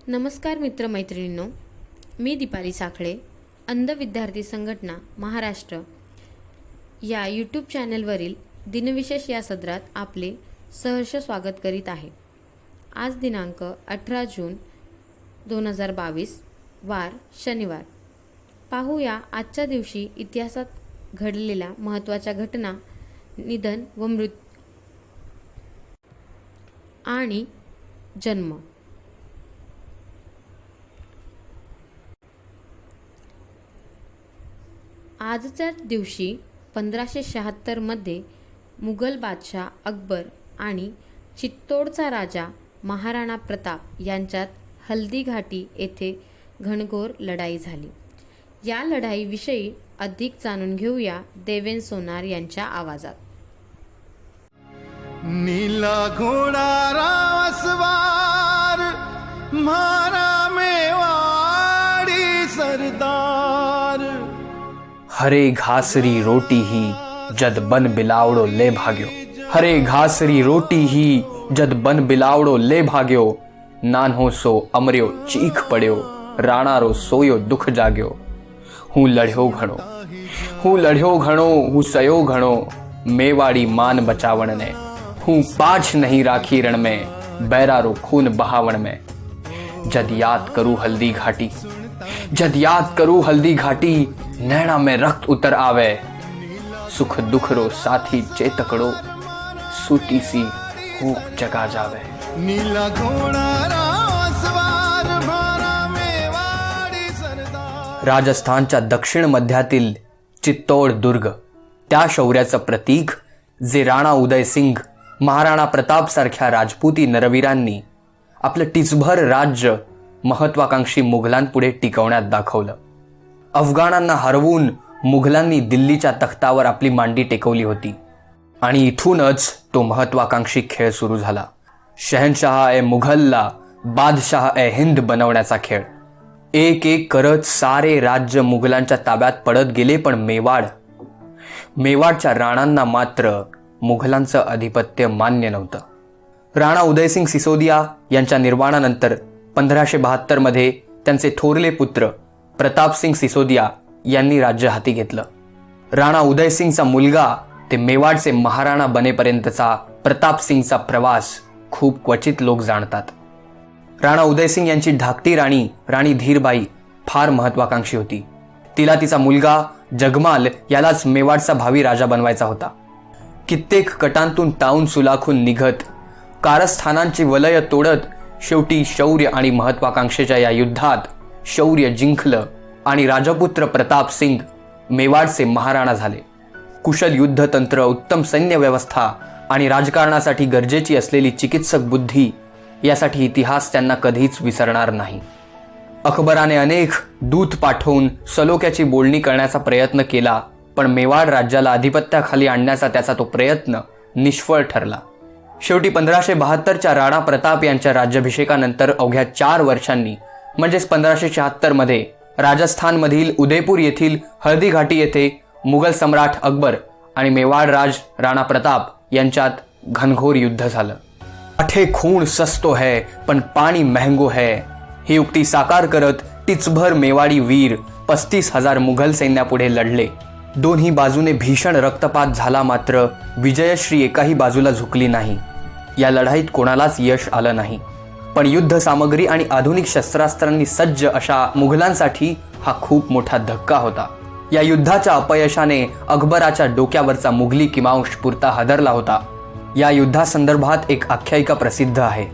नमस्कार मित्रमैत्रिणींनो, मी दीपाली साखळे, अंध विद्यार्थी संघटना महाराष्ट्र या यूट्यूब चॅनलवरील दिनविशेष या सदरात आपले सहर्ष स्वागत करीत आहे. आज दिनांक 18 जून 2022 वार शनिवार. पाहूया आजच्या दिवशी इतिहासात घडलेल्या महत्त्वाच्या घटना, निधन व मृत्यू आणि जन्म. आजच्या दिवशी 1576 मध्ये मुघल बादशाह अकबर आणि चित्तोडचा राजा महाराणा प्रताप यांच्यात हल्दीघाटी येथे घनघोर लढाई झाली. या लढाईविषयी अधिक जाणून घेऊया देवेन सोनार यांच्या आवाजात. नीला घोडा रासवार मारा मेवाड़ी सरदार. हरे घासरी रोटी ही जद बन बिलावड़ो ले भाग्यो. हरे घासरी रोटी ही जद बन बिलावड़ो ले भाग्यो. नान्हो सो अमर्यो चीख पड्यो. राणारो सोयो दुख जाग्यो. हूँ लढ़्यो घणो, हूँ लढ़्यो घणो, हूँ सयो घणो. मेवाड़ी मान बचावण ने. हूँ पाछ नहीं राखी रण में. बैरारो खून बहावण में. जद याद करूँ हल्दी घाटी, जद याद करूँ हल्दी घाटी. नैना में रक्त उतर आवे. सुख दुख रो साथी चेतकड़ो. सूती सी हूँ जगा जावे. नीला घोडा रासवार मारा मेवाड़ी सरदार. राजस्थानच्या दक्षिण मध्यातील चित्तोड दुर्ग, त्या शौर्याचं प्रतीक जे राणा उदयसिंग, महाराणा प्रताप सारख्या राजपुती नरवीरांनी आपलं टिचभर राज्य महत्वाकांक्षी मुघलांपुढे टिकवण्यात दाखवलं. अफगाणांना हरवून मुघलांनी दिल्लीच्या तख्तावर आपली मांडी टेकवली होती आणि इथूनच तो महत्वाकांक्षी खेळ सुरू झाला. शहनशाह ए मुघलला बादशाह ए हिंद बनवण्याचा खेळ. एक एक करत सारे राज्य मुघलांच्या ताब्यात पडत गेले, पण मेवाडच्या राणांना मात्र मुघलांचं आधिपत्य मान्य नव्हतं. राणा उदयसिंग सिसोदिया यांच्या निर्वाणानंतर 1572 मध्ये त्यांचे थोरले पुत्र प्रतापसिंग सिसोदिया यांनी राज्य हाती घेतलं. राणा उदयसिंगचा मुलगा ते मेवाडचे महाराणा बनेपर्यंतचा प्रतापसिंगचा प्रवास खूप क्वचित लोक जाणतात. राणा उदयसिंग यांची धाकटी राणी धीरबाई फार महत्वाकांक्षी होती. तिला तिचा मुलगा जगमाल यालाच मेवाडचा भावी राजा बनवायचा होता. कित्येक कटांतून टाऊन सुलाखून निघत, कारस्थानांची वलय तोडत शेवटी शौर्य आणि महत्वाकांक्षेच्या या युद्धात शौर्य जिंकलं आणि राजपुत्र प्रताप सिंग मेवाडचे महाराणा झाले. कुशल युद्धतंत्र, उत्तम सैन्य व्यवस्था आणि राजकारणासाठी गरजेची असलेली चिकित्सक बुद्धी यासाठी इतिहास त्यांना कधीच विसरणार नाही. अकबराने अनेक दूत पाठवून सलोख्याची बोलणी करण्याचा प्रयत्न केला, पण मेवाड राज्याला अधिपत्याखाली आणण्याचा त्याचा तो प्रयत्न निष्फळ ठरला. शेवटी 1572च्या राणा प्रताप यांच्या राज्याभिषेकानंतर अवघ्या 4 वर्षांनी म्हणजेच 1576 मध्ये राजस्थानमधील उदयपूर येथील हळदीघाटी येथे मुघल सम्राट अकबर आणि मेवाड राज राणा प्रताप यांच्यात घनघोर युद्ध झालं. आठे खून सस्तो है पण पाणी महंगो है ही उक्ती साकार करत टिचभर मेवाडी वीर 35,000 मुघल सैन्यापुढे लढले. दोन्ही बाजूने भीषण रक्तपात झाला, मात्र विजयश्री एकाही बाजूला झुकली नाही. या लढाईत कोणालाच यश आलं नाही, पण युद्ध सामग्री आणि आधुनिक शस्त्रास्त्रांनी सज्ज अशा मुघलांसाठी हा खूप मोठा धक्का होता. या युद्धाच्या अपयशाने अकबराच्या डोक्यावरचा मुघली किमांश पुरता हादरला होता. या युद्धासंदर्भात एक आख्यायिका प्रसिद्ध आहे.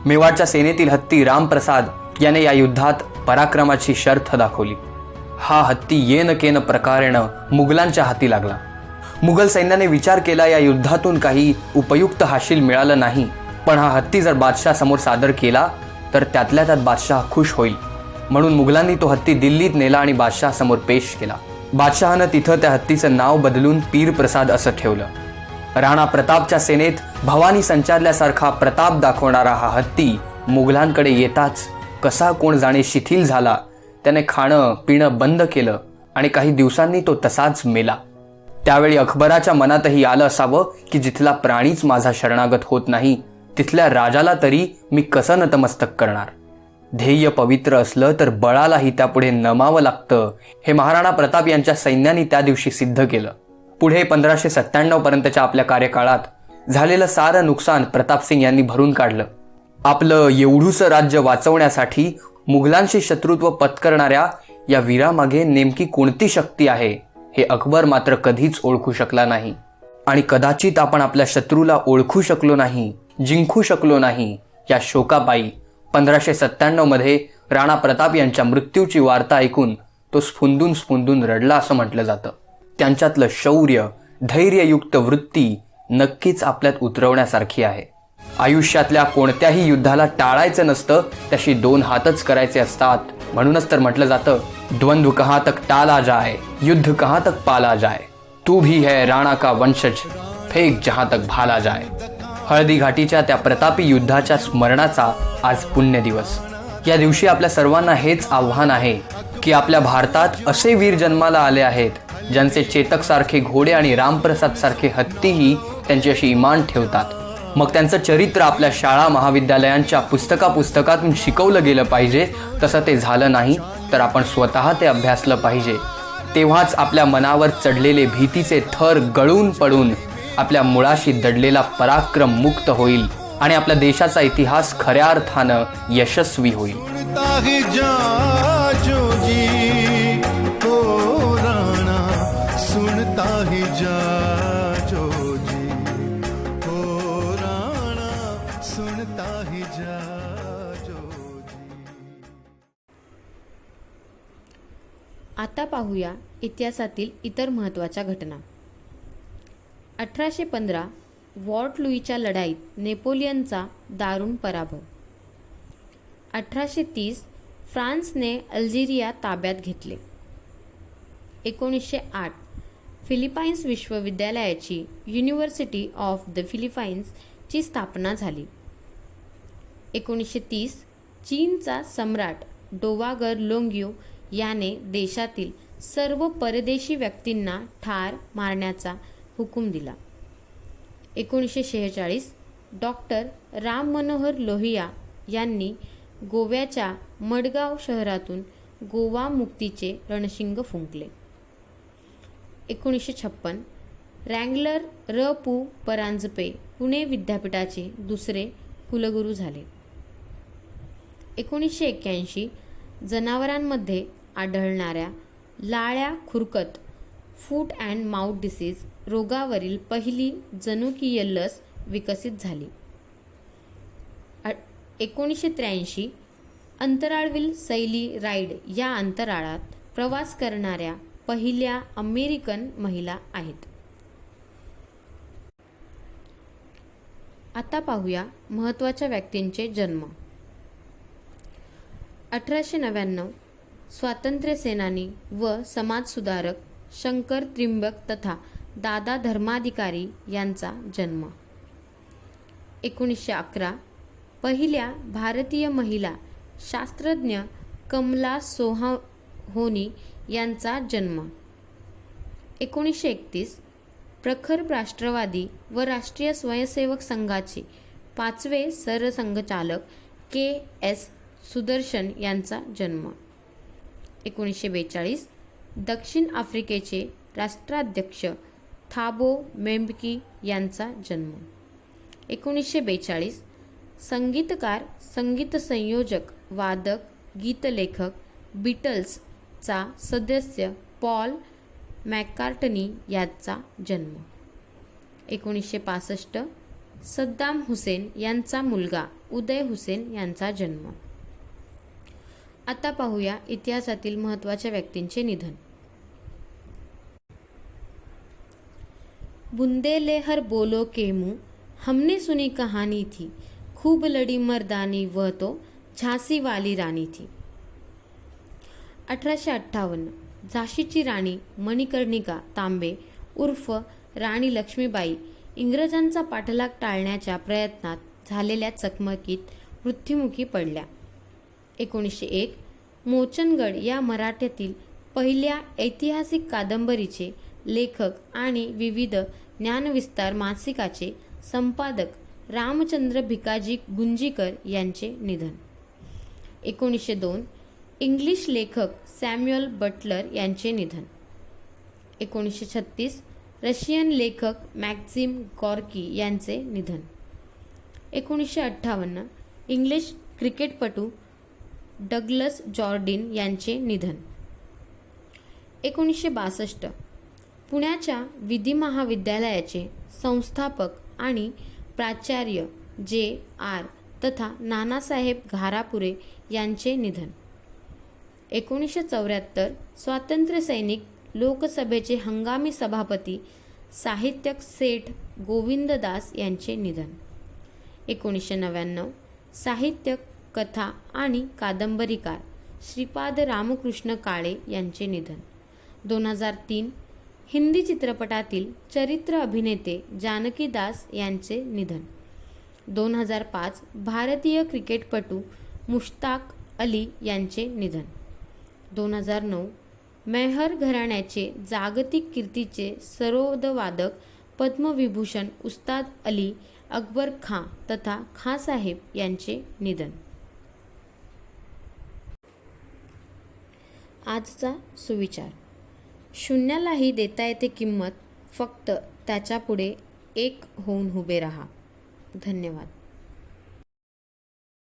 मेवाडच्या सेनेतील हत्ती रामप्रसाद याने या युद्धात पराक्रमाची शर्थ दाखवली. हा हत्ती येन केन प्रकारेनं मुघलांच्या हाती लागला. मुघल सैन्याने विचार केला, या युद्धातून काही उपयुक्त हासिल मिळालं नाही, पण हा हत्ती जर बादशाह समोर सादर केला तर त्यातल्या त्यात बादशाह खुश होईल. म्हणून मुघलांनी तो हत्ती दिल्लीत नेला आणि बादशाह समोर पेश केला. बादशहानं तिथं त्या हत्तीचं नाव बदलून पीर प्रसाद असं ठेवलं. राणा प्रतापच्या सेनेत भवानी संचारल्यासारखा प्रताप दाखवणारा हा हत्ती मुघलांकडे येताच कसा कोण जाणे शिथिल झाला. त्याने खाणं पिणं बंद केलं आणि काही दिवसांनी तो तसाच मेला. त्यावेळी अकबराच्या मनातही आलं असावं की जिथला प्राणीच माझा शरणागत होत नाही, तिथल्या राजाला तरी मी कसं नतमस्तक करणार. ध्येय पवित्र असलं तर बळालाही त्यापुढे नमावं लागतं, हे महाराणा प्रताप यांच्या सैन्याने त्या दिवशी सिद्ध केलं. पुढे 1597 पर्यंतच्या आपल्या कार्यकाळात झालेलं सारं नुकसान प्रतापसिंग यांनी भरून काढलं. आपलं एवढूसं राज्य वाचवण्यासाठी मुघलांशी शत्रुत्व पत्करणाऱ्या या वीरामागे नेमकी कोणती शक्ती आहे हे अकबर मात्र कधीच ओळखू शकला नाही. आणि कदाचित आपण आपल्या शत्रूला ओळखू शकलो नाही, जिंकू शकलो नाही, या शोकापायी 1597 मध्ये राणा प्रताप यांच्या मृत्यूची वार्ता ऐकून तो स्फुंदून रडला असं म्हटलं जातं. त्यांच्यातलं शौर्य, धैर्ययुक्त वृत्ती नक्कीच आपल्यात उतरवण्यासारखी आहे. आयुष्यातल्या कोणत्याही युद्धाला टाळायचं नसतं, त्याशी 2 हातच करायचे असतात. म्हणूनच तर म्हटलं जातं, द्वंद्व कहाँ तक टाला जाए, युद्ध कहाँ तक पाला जाए, तू भी है राणा का वंशज, फेक जहां तक भाला जाए. हळदी घाटीच्या त्या प्रतापी युद्धाच्या स्मरणाचा आज पुण्य दिवस. या दिवशी आपल्या सर्वांना हेच आव्हान आहे की आपल्या भारतात असे वीर जन्माला आले आहेत ज्यांचे चेतक सारखे घोडे आणि रामप्रसाद सारखे हत्तीही त्यांच्याशी इमान ठेवतात. मग त्यांचं चरित्र आपल्या शाळा महाविद्यालयांच्या पुस्तकातून शिकवलं गेलं पाहिजे. तसं ते झालं नाही तर आपण स्वतः ते अभ्यासलं पाहिजे. तेव्हाच आपल्या मनावर चढलेले भीतीचे थर गळून पडून आपल्या मुळाशी दडलेला पराक्रम मुक्त होईल आणि आपल्या देशाचा इतिहास खऱ्या अर्थानं यशस्वी होईल. सुनता ही जाजो जी हो राणा, सुनता ही जाजो जी हो राणा, सुनता ही जाजो जी. आता पाहूया इतिहासातील इतर महत्त्वाच्या घटना. 1815 वॉर्ट लुईच्या लढाईत नेपोलियनचा दारुण पराभव. 1830 फ्रान्सने अल्जेरिया ताब्यात घेतले. 1908 फिलिपाईन्स विश्वविद्यालयाची युनिव्हर्सिटी ऑफ द फिलिपाईन्सची स्थापना झाली. 1930 चीनचा सम्राट डोवागर लोंग्यू याने देशातील सर्व परदेशी व्यक्तींना ठार मारण्याचा हुकूम दिला. 1946 डॉक्टर राम मनोहर लोहिया यांनी गोव्याच्या मडगाव शहरातून गोवा मुक्तीचे रणशिंग फुंकले. 1956 रँगलर र पु परांजपे पुणे विद्यापीठाचे दुसरे कुलगुरू झाले. 1981 जनावरांमध्ये आढळणाऱ्या लाळ्या खुरकत फूट अँड माउथ डिसीज रोगावरील पहिली जनुकीय लस विकसित झाली. 1983 अंतराळवीर सैली राईड या अंतराळात प्रवास करणाऱ्या पहिल्या अमेरिकन महिला आहेत. आता पाहूया महत्त्वाच्या व्यक्तींचे जन्म. 1899 स्वातंत्र्य सेनानी व समाजसुधारक शंकर त्रिंबक तथा दादा धर्माधिकारी यांचा जन्म. 1911 पहिल्या भारतीय महिला शास्त्रज्ञ कमला सोहाहोनी यांचा जन्म. 1931 प्रखर राष्ट्रवादी व राष्ट्रीय स्वयंसेवक संघाचे 5वे सरसंघचालक के.एस. सुदर्शन यांचा जन्म. 1942 दक्षिण आफ्रिकेचे राष्ट्राध्यक्ष थाबो मेम्बकी यांचा जन्म. 1942 संगीतकार, संगीत संयोजक, वादक, गीतलेखक बीटल्सचा सदस्य पॉल मॅककार्टनी यांचा जन्म. 1965 सद्दाम हुसेन यांचा मुलगा उदय हुसेन यांचा जन्म. आता पाहूया इतिहासातील महत्त्वाच्या व्यक्तींचे निधन. बुंदेलेहर बोलो के मुँह हमने सुनी कहानी थी, खूब लड़ी मर्दानी वह तो झांसी वाली राणी थी. 1858 झाशीची राणी मणिकर्णिका तांबे उर्फ राणी लक्ष्मीबाई इंग्रजांचा पाठलाग टाळण्याच्या प्रयत्नात झालेल्या चकमकीत मृत्युमुखी पडल्या. 1901 मोचनगड या मराठीतील पहिल्या ऐतिहासिक कादंबरीचे लेखक आणि विविध ज्ञानविस्तार मासिकाचे संपादक रामचंद्र भिकाजी गुंजीकर यांचे निधन. 1902 इंग्लिश लेखक सॅम्युअल बटलर यांचे निधन. 1936 रशियन लेखक मॅक्झिम गॉर्की यांचे निधन. 1958 इंग्लिश क्रिकेटपटू डग्लस जॉर्डिन यांचे निधन. 1962 पुण्याच्या विधी महाविद्यालयाचे संस्थापक आणि प्राचार्य जे.आर. तथा नानासाहेब घारापुरे यांचे निधन. 1974 स्वातंत्र्यसैनिक, लोकसभेचे हंगामी सभापती, साहित्यक सेठ गोविंददास यांचे निधन. 1999 साहित्यक, कथा आणि कादंबरीकार श्रीपाद रामकृष्ण काळे यांचे निधन. 2003 हिंदी चित्रपटातील चरित्र अभिनेते जानकी दास यांचे निधन. 2005 भारतीय क्रिकेटपटू मुश्ताक अली यांचे निधन. 2009 मेहर घराण्याचे जागतिक कीर्तीचे सरोदवादक पद्मविभूषण उस्ताद अली अकबर खां तथा खाँसाहेब यांचे निधन. आजचा सुविचार. शून्यालाही देता येते किंमत, फक्त त्याच्यापुढे एक होऊन उभे राहा. धन्यवाद.